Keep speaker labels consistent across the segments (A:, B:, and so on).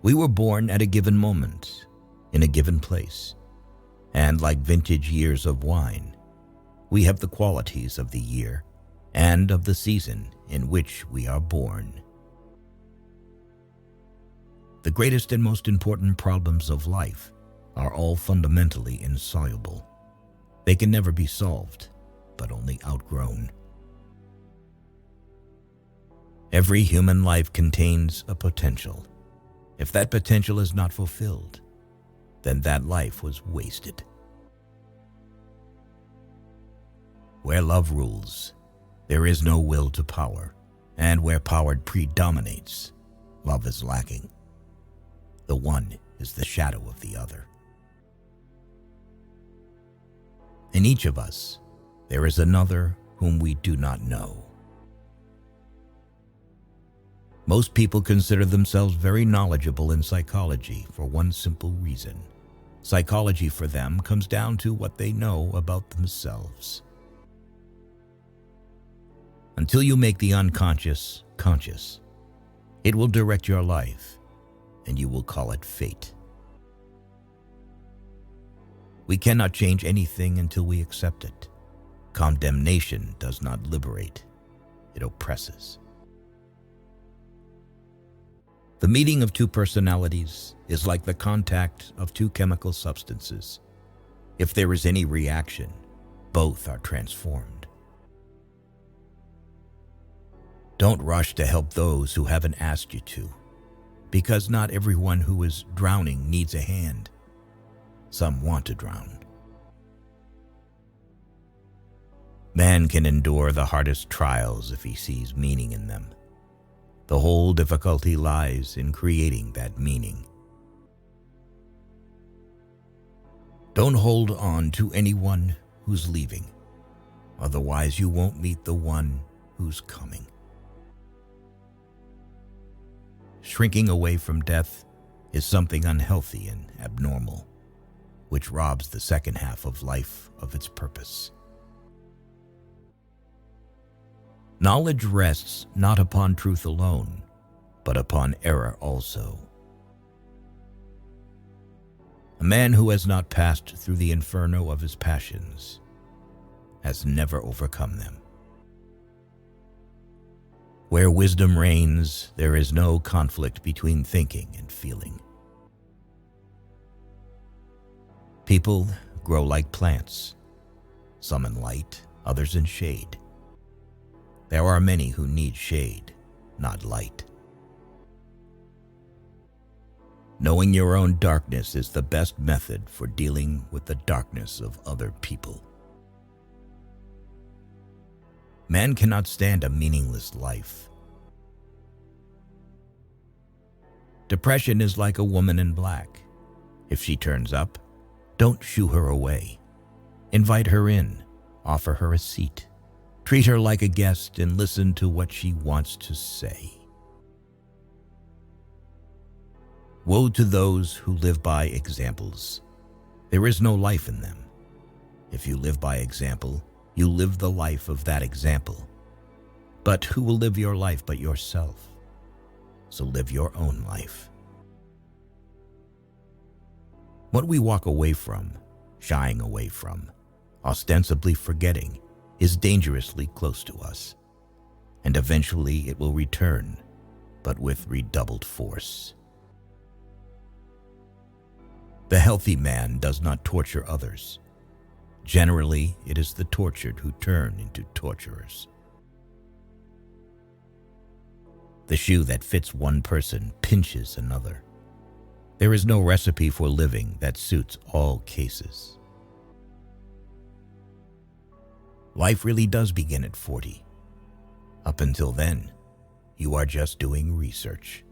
A: We were born at a given moment, in a given place, and like vintage years of wine, we have the qualities of the year and of the season in which we are born. The greatest and most important problems of life are all fundamentally insoluble. They can never be solved, but only outgrown. Every human life contains a potential. If that potential is not fulfilled, then that life was wasted. Where love rules, there is no will to power, and where power predominates, love is lacking. The one is the shadow of the other. In each of us, there is another whom we do not know. Most people consider themselves very knowledgeable in psychology for one simple reason. Psychology for them comes down to what they know about themselves. Until you make the unconscious conscious, it will direct your life, and you will call it fate. We cannot change anything until we accept it. Condemnation does not liberate, it oppresses. The meeting of two personalities is like the contact of two chemical substances. If there is any reaction, both are transformed. Don't rush to help those who haven't asked you to, because not everyone who is drowning needs a hand. Some want to drown. Man can endure the hardest trials if he sees meaning in them. The whole difficulty lies in creating that meaning. Don't hold on to anyone who's leaving, otherwise you won't meet the one who's coming. Shrinking away from death is something unhealthy and abnormal, which robs the second half of life of its purpose. Knowledge rests not upon truth alone, but upon error also. A man who has not passed through the inferno of his passions has never overcome them. Where wisdom reigns, there is no conflict between thinking and feeling. People grow like plants, some in light, others in shade. There are many who need shade, not light. Knowing your own darkness is the best method for dealing with the darkness of other people. Man cannot stand a meaningless life. Depression is like a woman in black. If she turns up, don't shoo her away. Invite her in, offer her a seat. Treat her like a guest and listen to what she wants to say. Woe to those who live by examples. There is no life in them. If you live by example, you live the life of that example. But who will live your life but yourself? So live your own life. What we walk away from, shying away from, ostensibly forgetting, is dangerously close to us, and eventually it will return, but with redoubled force. The healthy man does not torture others. Generally, it is the tortured who turn into torturers. The shoe that fits one person pinches another. There is no recipe for living that suits all cases. Life really does begin at 40. Up until then, you are just doing research.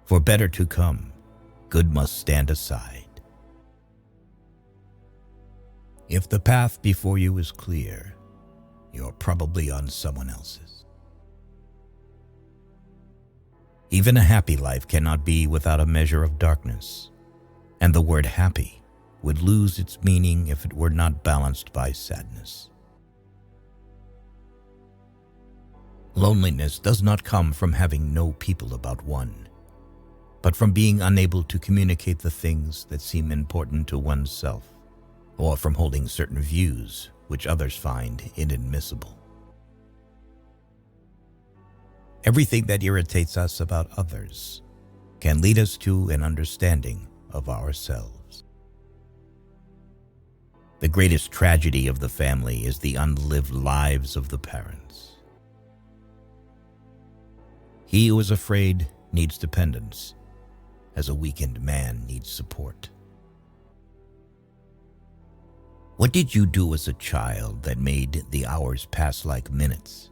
A: For better to come, good must stand aside. If the path before you is clear, you're probably on someone else's. Even a happy life cannot be without a measure of darkness, and the word happy would lose its meaning if it were not balanced by sadness. Loneliness does not come from having no people about one, but from being unable to communicate the things that seem important to oneself, or from holding certain views which others find inadmissible. Everything that irritates us about others can lead us to an understanding of ourselves. The greatest tragedy of the family is the unlived lives of the parents. He who is afraid needs dependence, as a weakened man needs support. What did you do as a child that made the hours pass like minutes?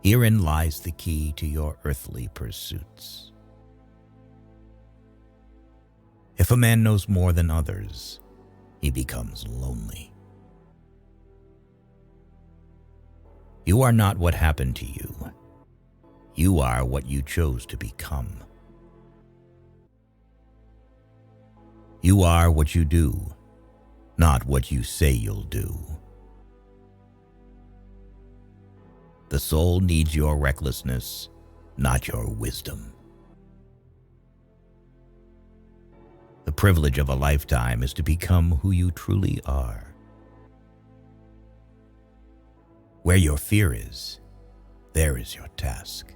A: Herein lies the key to your earthly pursuits. If a man knows more than others, he becomes lonely. You are not what happened to you. You are what you chose to become. You are what you do, not what you say you'll do. The soul needs your recklessness, not your wisdom. The privilege of a lifetime is to become who you truly are. Where your fear is, there is your task.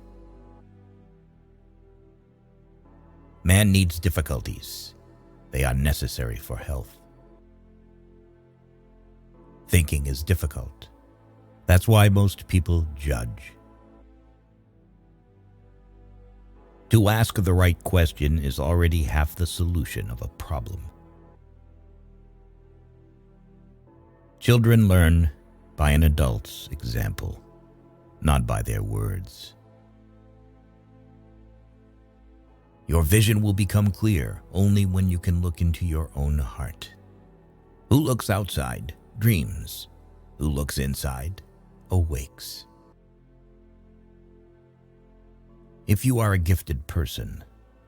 A: Man needs difficulties. They are necessary for health. Thinking is difficult. That's why most people judge. To ask the right question is already half the solution of a problem. Children learn by an adult's example, not by their words. Your vision will become clear only when you can look into your own heart. Who looks outside dreams. Who looks inside awakes. If you are a gifted person,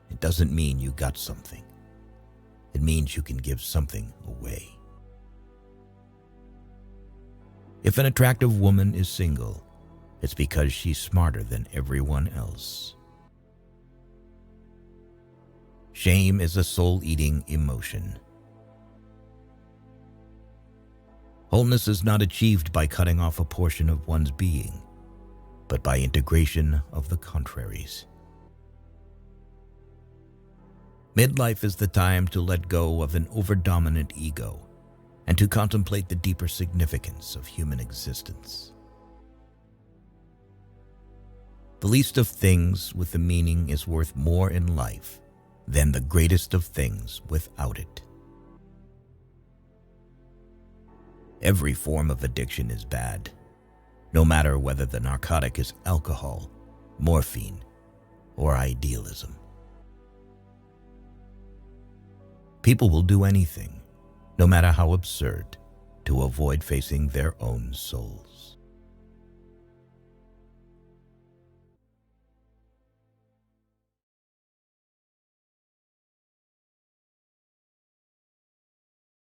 A: it doesn't mean you got something. It means you can give something away. If an attractive woman is single, it's because she's smarter than everyone else. Shame is a soul-eating emotion. Wholeness is not achieved by cutting off a portion of one's being, but by integration of the contraries. Midlife is the time to let go of an overdominant ego and to contemplate the deeper significance of human existence. The least of things with a meaning is worth more in life than the greatest of things without it. Every form of addiction is bad, no matter whether the narcotic is alcohol, morphine, or idealism. People will do anything, no matter how absurd, to avoid facing their own souls.